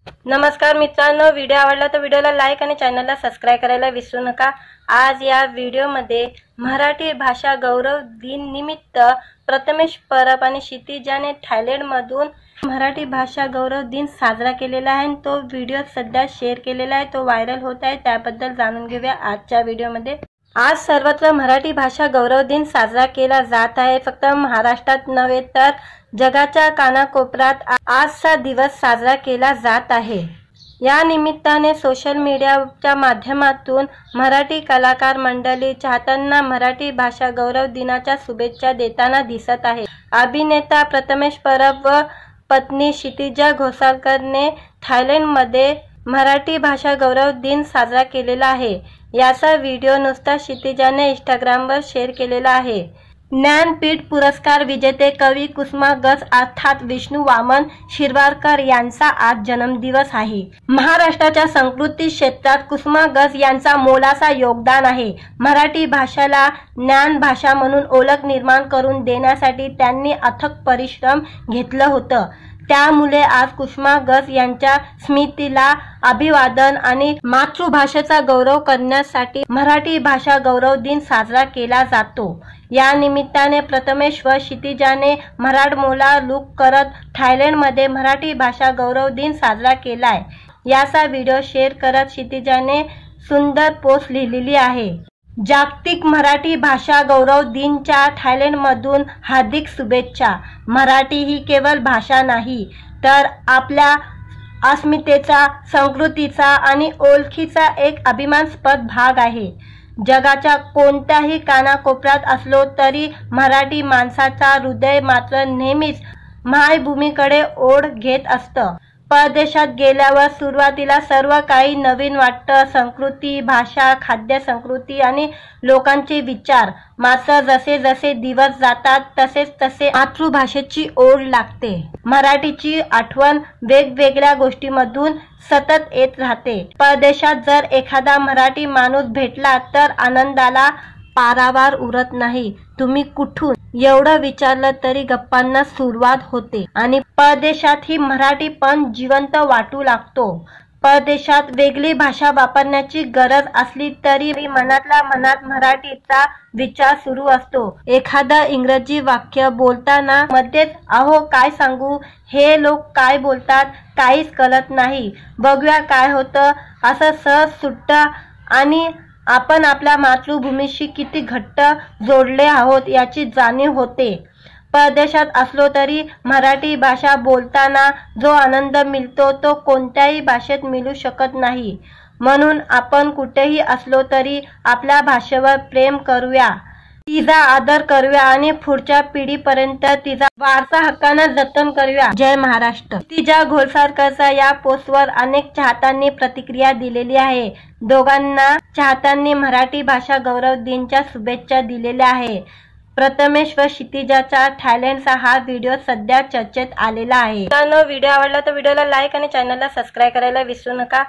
नमस्कार मित्रांनो, व्हिडिओ आवडला तर व्हिडिओला लाईक आणि चॅनलला सबस्क्राइब करायला विसरू नका। आज या व्हिडिओमध्ये मराठी भाषा गौरव दिन निमित्त प्रथमेश परब आणि क्षितिजाने थायलंडमधून मराठी भाषा गौरव दिन साजरा केलेला आहे। तो व्हिडिओ सध्या शेअर केलेला आहे, तो व्हायरल होत आहे, त्याबद्दल जाणून घेऊया आजच्या व्हिडिओमध्ये। आज सर्वत्र मराठी भाषा गौरव दिन साजरा केला जात आहे। फक्त महाराष्ट्रात नव्हे तर जगाच्या कानाकोपऱ्यात आजचा दिवस साजरा केला जात आहे। या निमित्ताने सोशल मीडियाच्या माध्यमातून मराठी कलाकार मंडळी चाहत्यांना मराठी भाषा गौरव दिनाच्या शुभेच्छा देताना दिसत आहे। अभिनेता प्रथमेश परब व पत्नी क्षितिजा घोसाळकरने थायलंडमध्ये मराठी भाषा गौरव दिन साजरा केलेला आहे। याचा व्हिडिओ नुसता क्षितिजाने इंस्टाग्रामवर शेअर केलेला आहे। ज्ञानपीठ पुरस्कार विजेते कवी कुसुमाग्रज अर्थात विष्णू वामन शिरवाडकर यांचा आज जन्मदिवस आहे। महाराष्ट्राच्या संस्कृती क्षेत्रात कुसुमाग्रज यांचा मोलाचा योगदान आहे। मराठी भाषेला ज्ञान भाषा म्हणून ओळख निर्माण करून देण्यासाठी त्यांनी अथक परिश्रम घेतलं होतं। त्यामुळे आज कुसुमाग्रज यांच्या स्मृतीला अभिवादन आणि मातृभाषेचा गौरव करण्यासाठी मराठी भाषा गौरव दिन साजरा केला जातो। या निमित्ताने प्रथमेश व क्षितिजाने मराठमोळा लूक करत थायलंडमध्ये मराठी भाषा गौरव दिन साजरा केलाय। याचा व्हिडिओ शेअर करत क्षितिजाने सुंदर पोस्ट लिहिलेली आहे। जागतिक मराठी भाषा गौरव दिनच्या थायलंडमधून हार्दिक शुभेच्छा। मराठी ही केवळ भाषा नाही तर आपल्या अस्मितेचा, संस्कृतीचा आणि ओळखीचा एक अभिमानास्पद भाग आहे। जगाच्या कोणत्याही कानाकोपऱ्यात असलो तरी मराठी माणसाचा हृदय मात्र नेहमीच मायभूमीकडे ओढ घेत असतं। परदेशात गेल्यावर सुरुवातीला सर्व काही नवीन वाटतं, संस्कृती, भाषा, खाद्य संस्कृती आणि लोकांचे विचार। मात्र जसे जसे दिवस जातात तसे तसे मातृभाषेची ओढ लागते। मराठीची आठवण वेगवेगळ्या गोष्टींमधून सतत येत राहते। परदेशात जर एखादा मराठी माणूस भेटला तर आनंदाला पारावार उरत नाही। तुम्ही कुठून एवढं विचारलं तरी गप्पांना सुरुवात होते आणि परदेशात ही मराठी पण जिवंत वाटू लागतो। परदेशात वेगळी भाषा वापरण्याची गरज असली तरी मनातल्या मनात मराठीचा विचार सुरू असतो। एखादा इंग्रजी वाक्य बोलताना मध्येच अहो काय सांगू, हे लोक काय बोलतात काहीच कळत नाही, बघूया काय होतं, असं सहज सुटतं आणि आपण आपल्या मातृभूमीशी किती घट्ट जोडले आहोत याची जाणीव होते। परदेशात असलो तरी मराठी भाषा बोलताना जो आनंद मिळतो तो कोणत्याही भाषेत मिळू शकत नाही। म्हणून आपण कुठेही असलो तरी आपल्या भाषेवर प्रेम करूया, तिचा आदर करूया आणि पुढच्या पिढीपर्यंत तिचा वारसा हक्कानं जतन करूया। जय महाराष्ट्र। क्षितिजा घोसाळकरच्या या पोस्टवर अनेक चाहत्यांनी प्रतिक्रिया दिलेली आहे। दोघांना चाहत्यांनी मराठी भाषा गौरव दिनाच्या शुभेच्छा दिलेल्या आहे। प्रथमेश व क्षितिजाचा थायलंडचा हा व्हिडिओ सध्या चर्चेत आलेला आहे। मित्रांनो, व्हिडिओ आवडला तर व्हिडिओला लाईक आणि चॅनलला सबस्क्राइब करायला विसरू नका।